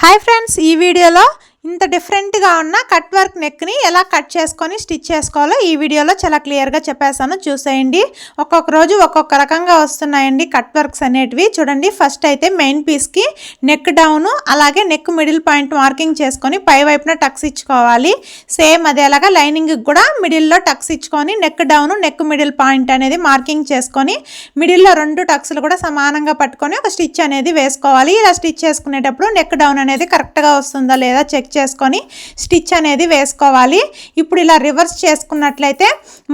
Hi friends, ఈ వీడియోలో ఇంత డిఫరెంట్గా ఉన్న కట్ వర్క్ నెక్ని ఎలా కట్ చేసుకొని స్టిచ్ చేసుకోవాలో ఈ వీడియోలో చాలా క్లియర్గా చెప్పేసాను, చూసేయండి. ఒక్కొక్క రోజు ఒక్కొక్క రకంగా వస్తున్నాయండి కట్ వర్క్స్ అనేటివి. చూడండి, ఫస్ట్ అయితే మెయిన్ పీస్కి నెక్ డౌను అలాగే నెక్ మిడిల్ పాయింట్ మార్కింగ్ చేసుకొని పై వైపున టక్స్ ఇచ్చుకోవాలి. సేమ్ అదేలాగా లైనింగ్కి కూడా మిడిల్లో టక్స్ ఇచ్చుకొని neck down neck middle point అనేది మార్కింగ్ చేసుకొని మిడిల్లో రెండు టక్స్లు కూడా సమానంగా పట్టుకొని ఒక స్టిచ్ అనేది వేసుకోవాలి. ఇలా స్టిచ్ చేసుకునేటప్పుడు నెక్ డౌన్ అనేది కరెక్ట్గా వస్తుందా లేదా చెక్ చేసుకొని స్టిచ్ అనేది వేసుకోవాలి. ఇప్పుడు ఇలా రివర్స్ చేసుకున్నట్లయితే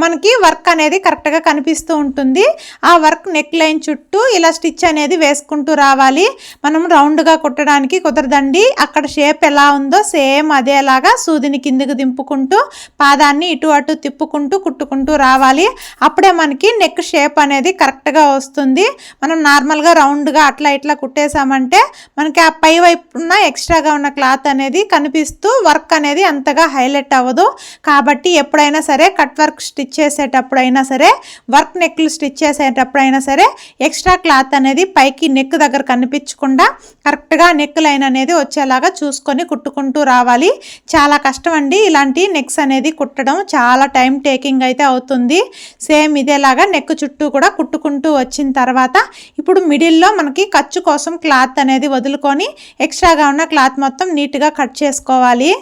మనకి వర్క్ అనేది కరెక్ట్గా కనిపిస్తూ ఉంటుంది. ఆ వర్క్ నెక్ లైన్ చుట్టూ ఇలా స్టిచ్ అనేది వేసుకుంటూ రావాలి. మనం రౌండ్గా కుట్టడానికి కుదరదండి. అక్కడ షేప్ ఎలా ఉందో సేమ్ అదేలాగా సూదిని కిందకి దింపుకుంటూ పాదాన్ని ఇటు అటు తిప్పుకుంటూ కుట్టుకుంటూ రావాలి. అప్పుడే మనకి నెక్ షేప్ అనేది కరెక్ట్గా వస్తుంది. మనం నార్మల్గా రౌండ్గా అట్లా ఇట్లా కుట్టేసామంటే మనకి ఆ పై వైపున ఎక్స్ట్రాగా ఉన్న క్లాత్ అనేది కనిపిస్తూ వర్క్ అనేది అంతగా హైలైట్ అవ్వదు. కాబట్టి ఎప్పుడైనా సరే కట్ వర్క్ స్టిచ్ చేసేటప్పుడైనా సరే వర్క్ నెక్లు స్టిచ్ చేసేటప్పుడైనా సరే ఎక్స్ట్రా క్లాత్ అనేది పైకి నెక్ దగ్గర కనిపించకుండా కరెక్ట్గా నెక్ లైన్ అనేది వచ్చేలాగా చూసుకొని కుట్టుకుంటూ రావాలి. చాలా కష్టం అండి ఇలాంటి నెక్స్ అనేది కుట్టడం, చాలా టైం టేకింగ్ అయితే అవుతుంది. సేమ్ ఇదేలాగా నెక్ చుట్టూ కూడా కుట్టుకుంటూ వచ్చిన తర్వాత ఇప్పుడు మిడిల్లో మనకి ఖర్చు కోసం క్లాత్ అనేది వదులుకొని ఎక్స్ట్రాగా ఉన్న క్లాత్ మొత్తం నీట్గా కట్ చేసుకోవాలి.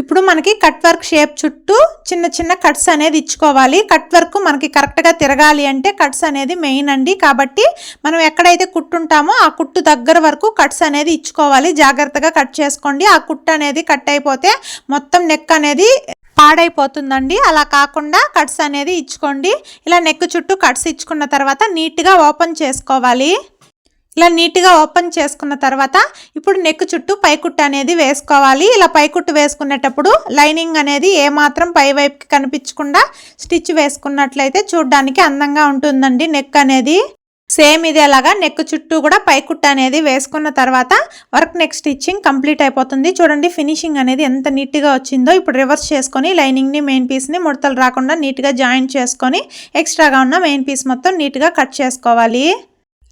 ఇప్పుడు మనకి కట్ వర్క్ షేప్ చుట్టూ చిన్న చిన్న కట్స్ అనేది ఇచ్చుకోవాలి. కట్ వర్క్ మనకి కరెక్ట్గా తిరగాలి అంటే కట్స్ అనేది మెయిన్ అండి. కాబట్టి మనం ఎక్కడైతే కుట్టుంటామో ఆ కుట్టు దగ్గర వరకు కట్స్ అనేది ఇచ్చుకోవాలి. జాగ్రత్తగా కట్ చేసుకోండి. ఆ కుట్టు అనేది కట్ అయిపోతే మొత్తం నెక్ అనేది పాడైపోతుందండి. అలా కాకుండా కట్స్ అనేది ఇచ్చుకోండి. ఇలా నెక్ చుట్టూ కట్స్ ఇచ్చుకున్న తర్వాత నీట్గా ఓపెన్ చేసుకోవాలి. ఇలా నీట్గా ఓపెన్ చేసుకున్న తర్వాత ఇప్పుడు నెక్ చుట్టూ పైకుట్టు అనేది వేసుకోవాలి. ఇలా పైకుట్టు వేసుకునేటప్పుడు లైనింగ్ అనేది ఏమాత్రం పై వైపుకి కనిపించకుండా స్టిచ్ వేసుకున్నట్లయితే చూడడానికి అందంగా ఉంటుందండి నెక్ అనేది. సేమ్ ఇదేలాగా నెక్ చుట్టూ కూడా పైకుట్టు అనేది వేసుకున్న తర్వాత వర్క్ నెక్ స్టిచ్చింగ్ కంప్లీట్ అయిపోతుంది. చూడండి ఫినిషింగ్ అనేది ఎంత నీట్గా వచ్చిందో. ఇప్పుడు రివర్స్ చేసుకొని లైనింగ్ని మెయిన్ పీస్ని ముడతలు రాకుండా నీట్గా జాయింట్ చేసుకొని ఎక్స్ట్రాగా ఉన్న మెయిన్ పీస్ మొత్తం నీట్గా కట్ చేసుకోవాలి.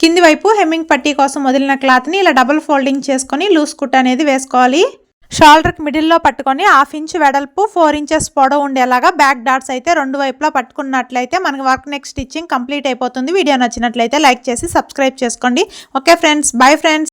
కింది వైపు హెమ్మింగ్ పట్టీ కోసం వదిలిన క్లాత్ని ఇలా డబుల్ ఫోల్డింగ్ చేసుకొని లూజ్ కుట్ అనేది వేసుకోవాలి. షోల్డర్కి మిడిల్లో పట్టుకొని 1/2 ఇంచ్ వెడల్పు 4 ఇంచెస్ పొడవు ఉండేలాగా బ్యాక్ డాట్స్ అయితే రెండు వైపులా పట్టుకున్నట్లయితే మనకి వర్క్ నెక్ స్టిచ్చింగ్ కంప్లీట్ అయిపోతుంది. వీడియో నచ్చినట్లయితే లైక్ చేసి సబ్స్క్రైబ్ చేసుకోండి. Okay friends, bye friends.